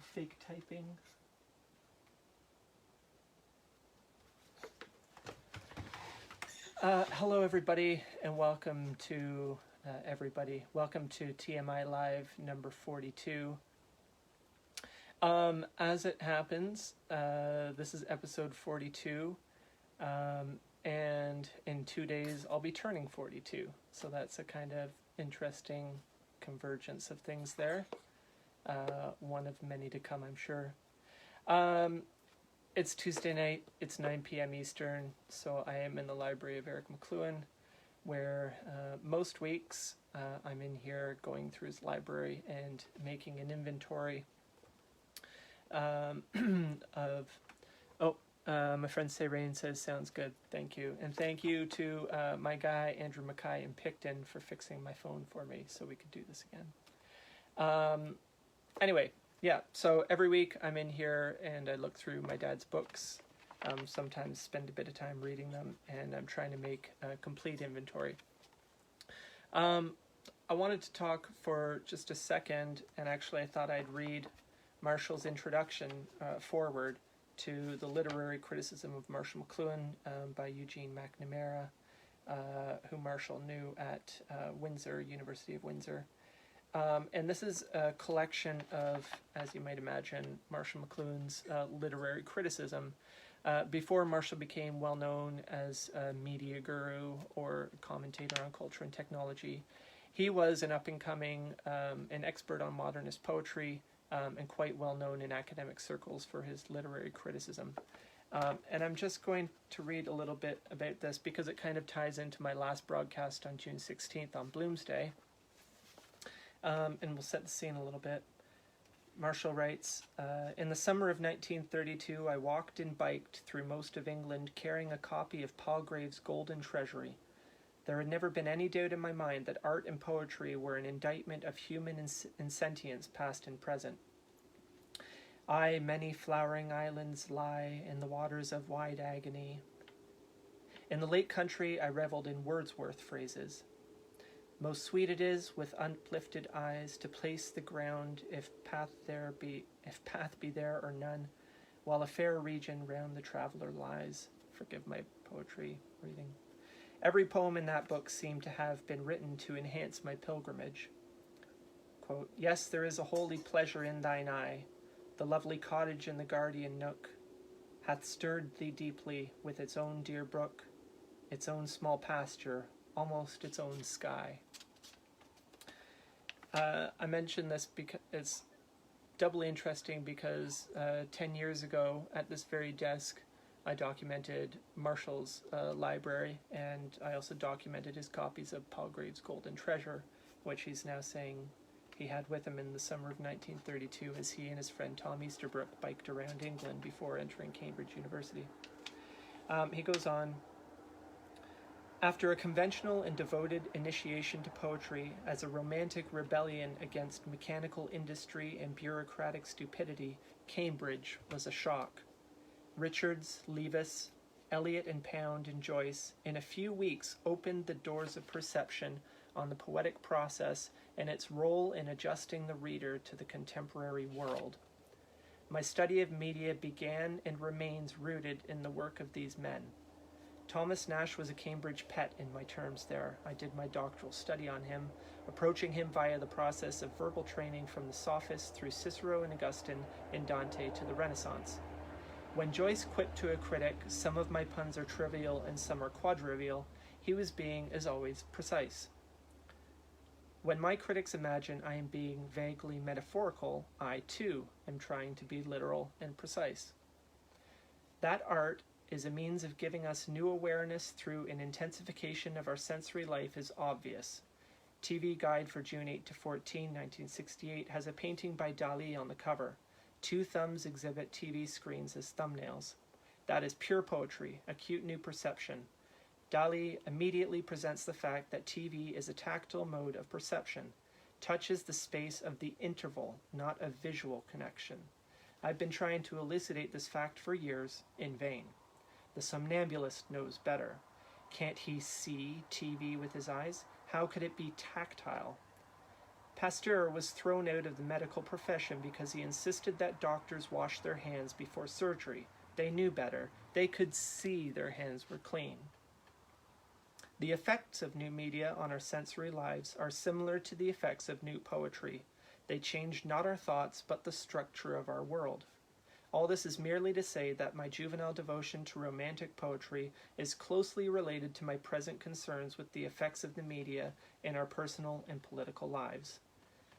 fake typing. Hello everybody, and welcome to welcome to TMI Live number 42. As it happens, this is episode 42, and in 2 days I'll be turning 42, so that's a kind of interesting convergence of things there. One of many to come, I'm sure. It's Tuesday night, it's 9 p.m. Eastern, so I am in the library of Marshall McLuhan, where most weeks I'm in here going through his library and making an inventory of... my friend Rain says, sounds good, thank you. And thank you to my guy, Andrew Mackay in Pigeon, for fixing my phone for me so we could do this again. Anyway, yeah, so every week I'm in here and I look through my dad's books, sometimes spend a bit of time reading them, and I'm trying to make a complete inventory. I wanted to talk for just a second, and actually I thought I'd read Marshall's introduction forward to the literary criticism of Marshall McLuhan by Eugene McNamara, who Marshall knew at Windsor, University of Windsor. And this is a collection of, as you might imagine, Marshall McLuhan's literary criticism. Before Marshall became well known as a media guru or commentator on culture and technology, he was an up-and-coming, an expert on modernist poetry, and quite well known in academic circles for his literary criticism. And I'm just going to read a little bit about this because it kind of ties into my last broadcast on June 16th on Bloomsday. And we'll set the scene a little bit. Marshall writes, in the summer of 1932, I walked and biked through most of England carrying a copy of Palgrave's Golden Treasury. There had never been any doubt in my mind that art and poetry were an indictment of human insentience, past and present. Aye, many flowering islands lie in the waters of wide agony. In the lake country, I revelled in Wordsworth phrases. Most sweet it is, with uplifted eyes, to place the ground, if path be there or none, while a fair region round the traveller lies. Forgive my poetry reading. Every poem in that book seemed to have been written to enhance my pilgrimage. Quote, yes, there is a holy pleasure in thine eye. The lovely cottage in the guardian nook hath stirred thee deeply with its own dear brook, its own small pasture, almost its own sky. I mention this because it's doubly interesting because 10 years ago at this very desk I documented Marshall's library, and I also documented his copies of Palgrave's Golden Treasure, which he's now saying he had with him in the summer of 1932 as he and his friend Tom Easterbrook biked around England before entering Cambridge University. He goes on, after a conventional and devoted initiation to poetry as a romantic rebellion against mechanical industry and bureaucratic stupidity, Cambridge was a shock. Richards, Leavis, Eliot and Pound and Joyce in a few weeks opened the doors of perception on the poetic process and its role in adjusting the reader to the contemporary world. My study of media began and remains rooted in the work of these men. Thomas Nash was a Cambridge pet in my terms there. I did my doctoral study on him, approaching him via the process of verbal training from the sophists through Cicero and Augustine and Dante to the Renaissance. When Joyce quipped to a critic, some of my puns are trivial and some are quadrivial, he was being, as always, precise. When my critics imagine I am being vaguely metaphorical, I, too, am trying to be literal and precise. That art is a means of giving us new awareness through an intensification of our sensory life is obvious. TV Guide for June 8 to 14, 1968 has a painting by Dali on the cover. Two thumbs exhibit TV screens as thumbnails. That is pure poetry, acute new perception. Dali immediately presents the fact that TV is a tactile mode of perception, touches the space of the interval, not a visual connection. I've been trying to elucidate this fact for years, in vain. The somnambulist knows better. Can't he see TV with his eyes? How could it be tactile? Pasteur was thrown out of the medical profession because he insisted that doctors wash their hands before surgery. They knew better. They could see their hands were clean. The effects of new media on our sensory lives are similar to the effects of new poetry. They change not our thoughts, but the structure of our world. All this is merely to say that my juvenile devotion to romantic poetry is closely related to my present concerns with the effects of the media in our personal and political lives.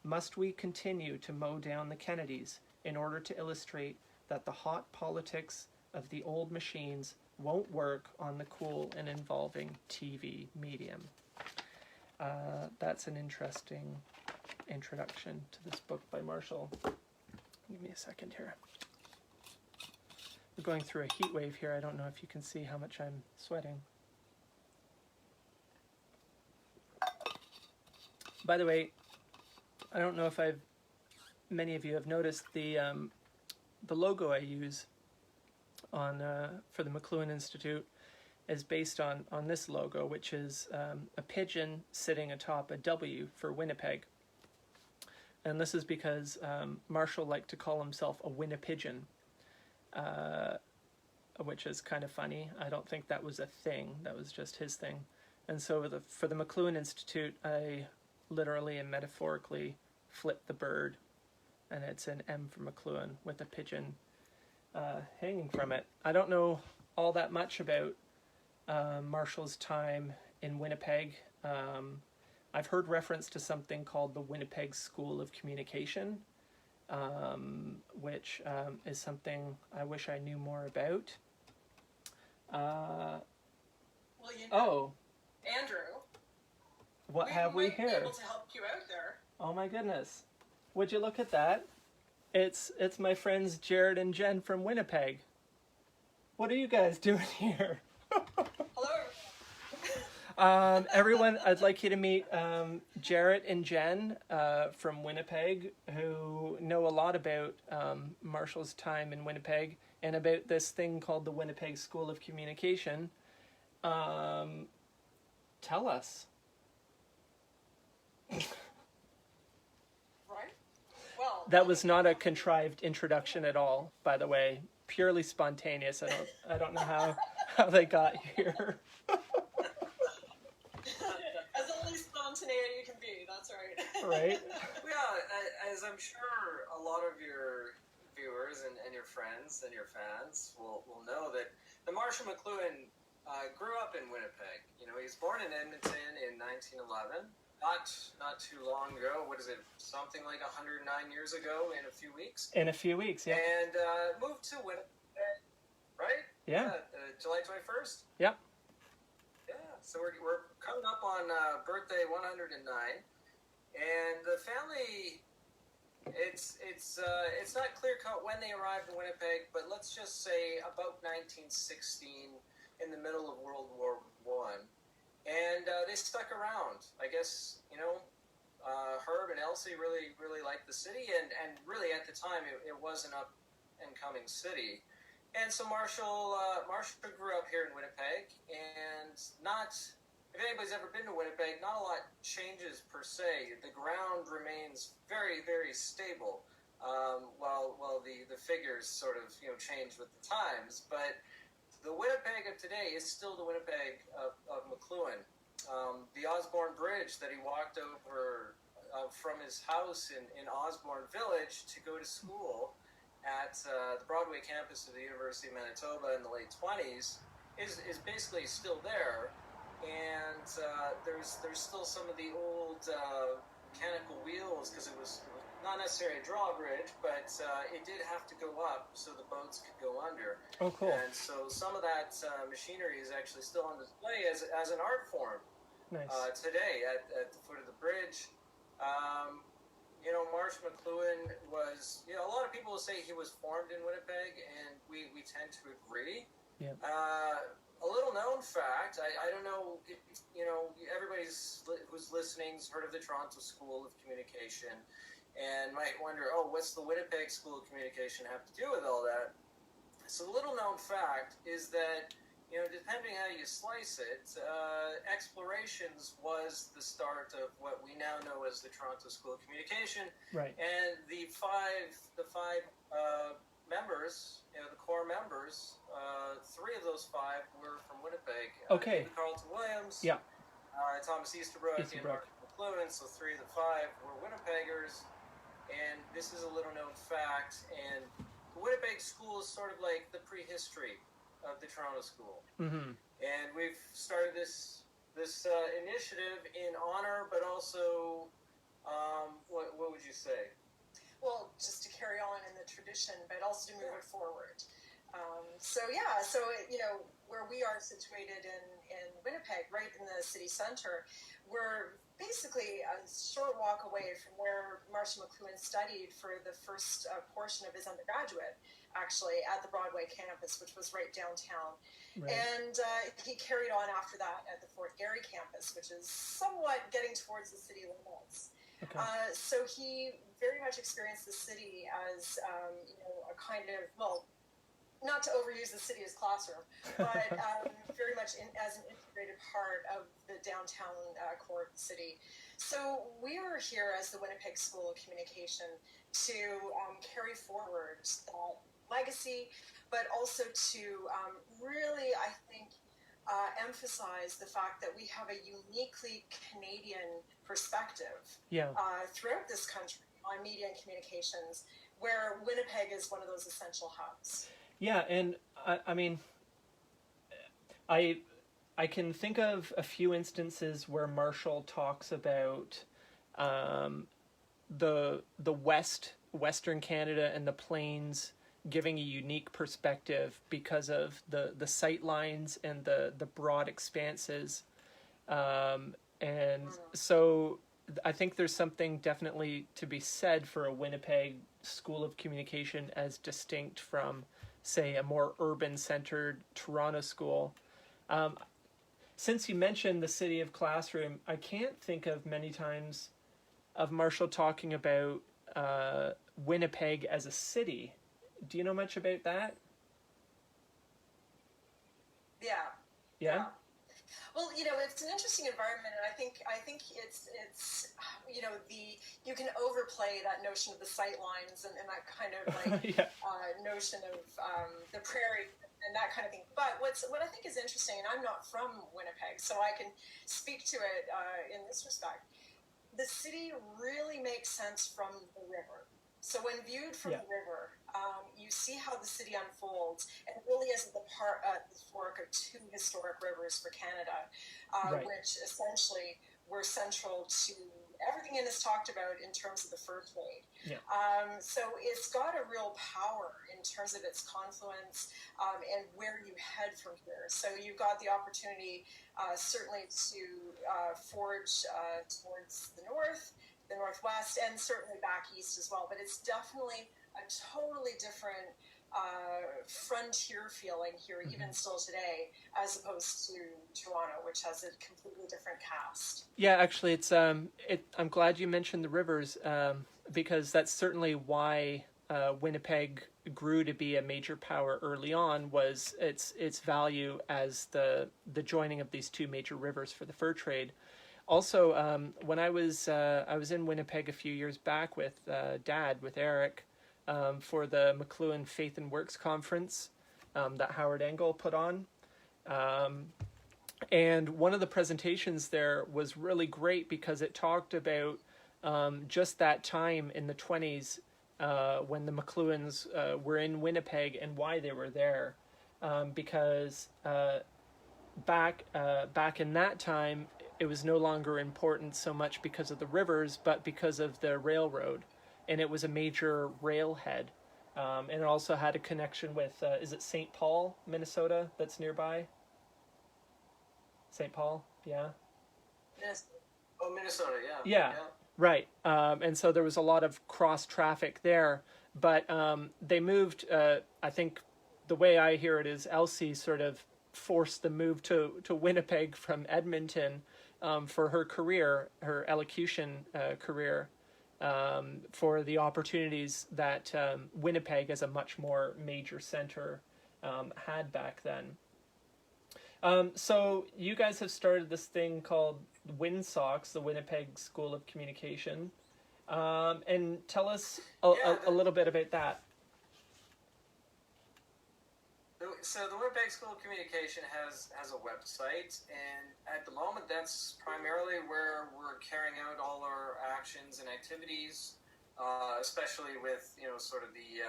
Must we continue to mow down the Kennedys in order to illustrate that the hot politics of the old machines won't work on the cool and involving TV medium? That's an interesting introduction to this book by Marshall. Give me a second here. We're going through a heat wave here. I don't know if you can see how much I'm sweating. By the way, I don't know if many of you have noticed the logo I use on for the McLuhan Institute is based on this logo, which is a pigeon sitting atop a W for Winnipeg. And this is because Marshall liked to call himself a Winnipigeon, which is kind of funny. I don't think that was a thing. That was just his thing. And so for the McLuhan Institute, I literally and metaphorically flip the bird, and it's an M for McLuhan with a pigeon hanging from it. I don't know all that much about Marshall's time in Winnipeg. I've heard reference to something called the Winnipeg School of Communication, which is something I wish I knew more about. Well, you know, Andrew, what have we might here? Be able to help you out there. Oh my goodness. Would you look at that? It's my friends Jarrett and Jen from Winnipeg. What are you guys doing here? Hello. Everyone, I'd like you to meet Jarrett and Jen from Winnipeg, who know a lot about Marshall's time in Winnipeg and about this thing called the Winnipeg School of Communication. Tell us. That was not a contrived introduction at all, by the way. Purely spontaneous. I don't know how they got here. As only spontaneity can be, that's right. Right? Yeah, as I'm sure a lot of your viewers and your friends and your fans will know that the Marshall McLuhan grew up in Winnipeg. You know, he was born in Edmonton in 1911. Not too long ago. What is it? Something like 109 years ago in a few weeks. In a few weeks, yeah. And moved to Winnipeg, right? Yeah. July 21st. Yep. Yeah. So we're coming up on birthday 109, and the family. It's not clear cut when they arrived in Winnipeg, but let's just say about 1916, in the middle of World War I. And they stuck around. I guess, you know, Herb and Elsie really liked the city, and really at the time it was an up and coming city. And so Marshall grew up here in Winnipeg, and if anybody's ever been to Winnipeg, not a lot changes per se. The ground remains very, very stable, while the figures sort of, you know, change with the times. But the Winnipeg of today is still the Winnipeg of McLuhan. The Osborne Bridge that he walked over from his house in Osborne Village to go to school at the Broadway campus of the University of Manitoba in the late 20s is basically still there. And there's still some of the old mechanical wheels, because it was not necessarily a drawbridge, but it did have to go up so the boats could go under. Oh, cool. And so some of that machinery is actually still on display as an art form. Nice. Today at the foot of the bridge. You know, Marshall McLuhan was, you know, a lot of people will say he was formed in Winnipeg, and we tend to agree. Yeah. A little known fact, I don't know, you know, everybody who's listening has heard of the Toronto School of Communication and might wonder, oh, what's the Winnipeg School of Communication have to do with all that? So the little known fact is that depending how you slice it, Explorations was the start of what we now know as the Toronto School of Communication. Right. And the five members, the core members, three of those five were from Winnipeg. Okay. David Carlton Williams. Yeah. Thomas Easterbrook and Marshall McLuhan. So three of the five were Winnipeggers. And this is a little known fact. And the Winnipeg School is sort of like the prehistory of the Toronto School. Mm-hmm. And we've started this initiative in honor, but also, what would you say? Well, just to carry on in the tradition, but also to move it forward. Where we are situated in Winnipeg, right in the city center, we're basically a short walk away from where Marshall McLuhan studied for the first portion of his undergraduate, actually, at the Broadway campus, which was right downtown. Right. And he carried on after that at the Fort Garry campus, which is somewhat getting towards the city limits. Okay. So he very much experienced the city as, a kind of, not to overuse the city as classroom, but very much as an integrated part of the downtown core of the city. So we are here as the Winnipeg School of Communication to carry forward that legacy, but also to really, I think, emphasize the fact that we have a uniquely Canadian perspective throughout this country on media and communications, where Winnipeg is one of those essential hubs. Yeah, and I can think of a few instances where Marshall talks about the Western Canada and the Plains giving a unique perspective because of the sight lines and the broad expanses, and so I think there's something definitely to be said for a Winnipeg School of Communication as distinct from, say, a more urban-centered Toronto school. Since you mentioned the city of classroom, I can't think of many times of Marshall talking about Winnipeg as a city. Do you know much about that? Yeah. Yeah? Well, it's an interesting environment, and I think it's you can overplay that notion of the sight lines and that kind of notion of the prairie and that kind of thing. But what I think is interesting, and I'm not from Winnipeg, so I can speak to it in this respect. The city really makes sense from the river. So when viewed from the river, you see how the city unfolds, and really is the fork of two historic rivers for Canada, which essentially were central to everything Innes talked about in terms of the fur trade. Yeah. So it's got a real power in terms of its confluence and where you head from here. So you've got the opportunity certainly to forge towards the north, the northwest, and certainly back east as well. But it's definitely a totally different frontier feeling here, even still today, as opposed to Toronto, which has a completely different cast. Yeah, actually, it's I'm glad you mentioned the rivers because that's certainly why Winnipeg grew to be a major power early on. Was its value as the joining of these two major rivers for the fur trade. Also, when I was in Winnipeg a few years back with Dad, with Eric, for the McLuhan Faith and Works Conference that Howard Engel put on. And one of the presentations there was really great because it talked about just that time in the 20s when the McLuhans were in Winnipeg and why they were there. Because back in that time, it was no longer important so much because of the rivers, but because of the railroad. And it was a major railhead. And it also had a connection with, is it St. Paul, Minnesota, that's nearby? St. Paul, yeah? Yes. Oh, Minnesota, yeah. Yeah, right. And so there was a lot of cross-traffic there. But they moved, I think the way I hear it is Elsie sort of forced the move to Winnipeg from Edmonton for her career, her elocution career. For the opportunities that Winnipeg as a much more major center had back then. So you guys have started this thing called WinSox, the Winnipeg School of Communication. And tell us a little bit about that. So the Winnipeg School of Communication has a website, and at the moment that's primarily where we're carrying out all our actions and activities, especially with sort of the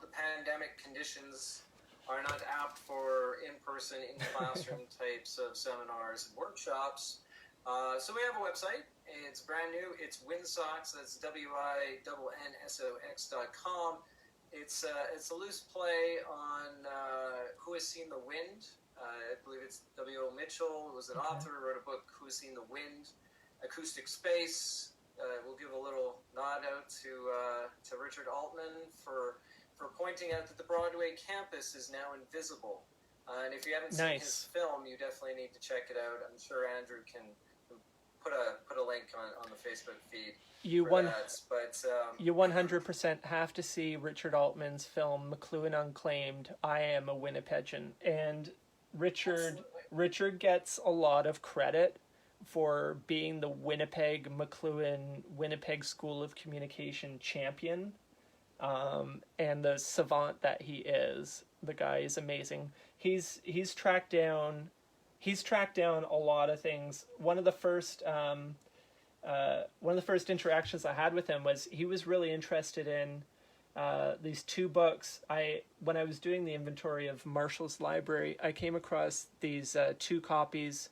the pandemic conditions are not apt for in-person, in-classroom types of seminars and workshops. So we have a website. It's brand new. It's WinSox. That's WINNSOX.com. It's a loose play on Who Has Seen the Wind. I believe it's W.O. Mitchell, who was an author, wrote a book, Who Has Seen the Wind, Acoustic Space. We'll give a little nod out to Richard Altman for pointing out that the Broadway campus is now invisible. And if you haven't seen his film, you definitely need to check it out. I'm sure Andrew can put a link on the Facebook feed. You 100% have to see Richard Altman's film McLuhan Unclaimed, I Am a Winnipegian. And Richard gets a lot of credit for being the Winnipeg School of Communication champion, and the savant that he is. The guy is amazing. He's tracked down a lot of things. One of the first interactions I had with him was he was really interested in these two books. When I was doing the inventory of Marshall's library, I came across these two copies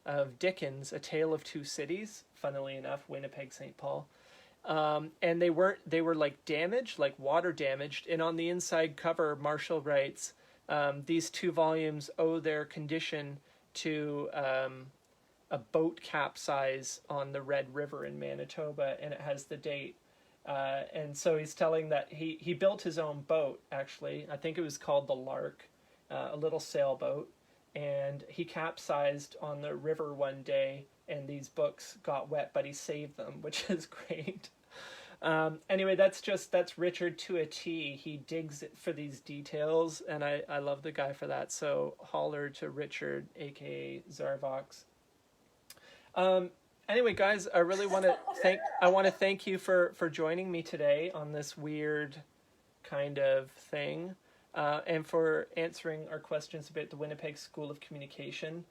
of Dickens' A Tale of Two Cities, funnily enough, Winnipeg, St. Paul. And they were like damaged, like water damaged. And on the inside cover, Marshall writes, these two volumes owe their condition to a boat capsize on the Red River in Manitoba, and it has the date. And so he's telling that he built his own boat, actually. I think it was called the Lark, a little sailboat. And he capsized on the river one day, and these books got wet, but he saved them, which is great. Anyway, that's Richard to a T. He digs for these details, and I love the guy for that. So holler to Richard, aka Zarvox. Anyway, guys, I really want to thank you for joining me today on this weird kind of thing, and for answering our questions about the Winnipeg School of Communication.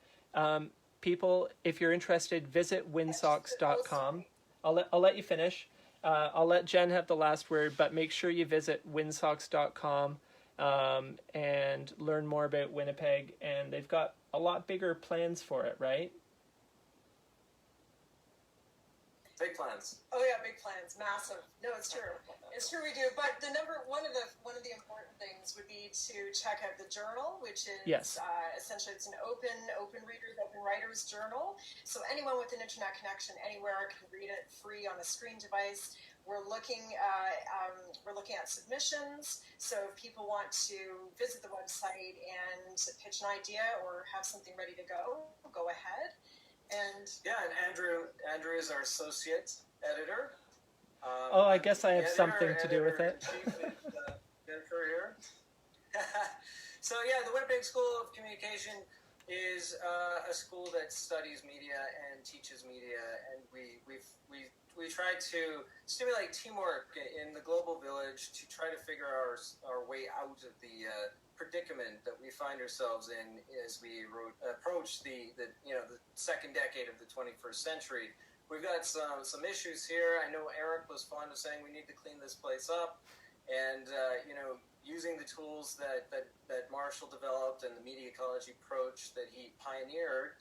People, if you're interested, visit winsox.com. I'll let you finish. I'll let Jen have the last word, but make sure you visit winsox.com and learn more about Winnipeg. And they've got a lot bigger plans for it, right? Big plans. Oh yeah, big plans, massive. No, it's true. It's true we do. But one of the important things would be to check out the journal, which is essentially it's an open readers, open writers journal. So anyone with an internet connection anywhere can read it free on a screen device. We're looking at submissions. So if people want to visit the website and pitch an idea or have something ready to go ahead. And Andrew is our associate editor. I guess I have something to do with it. Career. So the Winnipeg School of Communication is a school that studies media and teaches media, and we try to stimulate teamwork in the global village to try to figure our way out of the predicament that we find ourselves in as we approach the second decade of the 21st century. We've got some issues here. I know Eric was fond of saying we need to clean this place up, and using the tools that Marshall developed and the media ecology approach that he pioneered,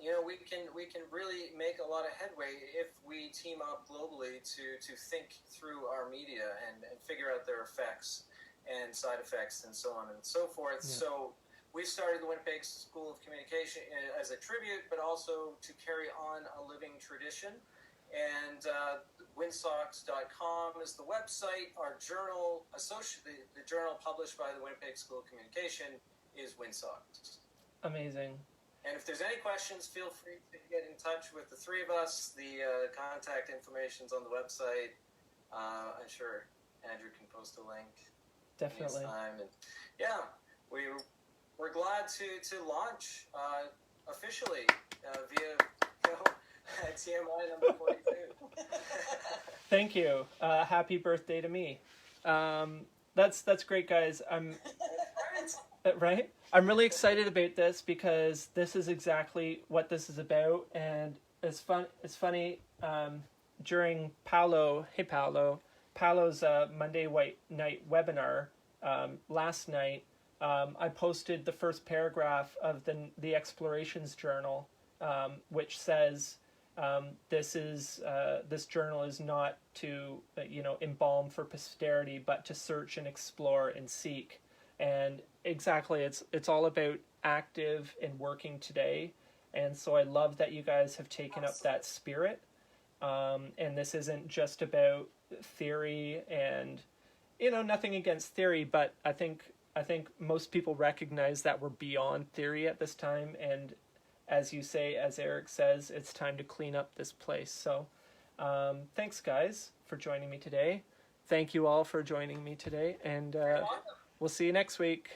we can really make a lot of headway if we team up globally to think through our media and figure out their effects and side effects and so on and so forth. Yeah. So we started the Winnipeg School of Communication as a tribute, but also to carry on a living tradition. And winsox.com is the website. Our journal, the journal published by the Winnipeg School of Communication, is WinSox. Amazing. And if there's any questions, feel free to get in touch with the three of us. The contact information's on the website. I'm sure Andrew can post a link. Definitely. And we're glad to launch officially via TMI number 42. Thank you. Happy birthday to me. That's great, guys. Right? I'm really excited about this because this is exactly what this is about, and it's funny. During Paolo's Monday night webinar last night, I posted the first paragraph of the Explorations Journal, which says this journal is not to embalm for posterity, but to search and explore and seek. And exactly, it's all about active and working today. And so I love that you guys have taken up that spirit. And this isn't just about theory, and nothing against theory, but I think most people recognize that we're beyond theory at this time, and as you say, as Eric says, it's time to clean up this place. So thanks, guys, for joining me today. Thank you all for joining me today, and we'll see you next week.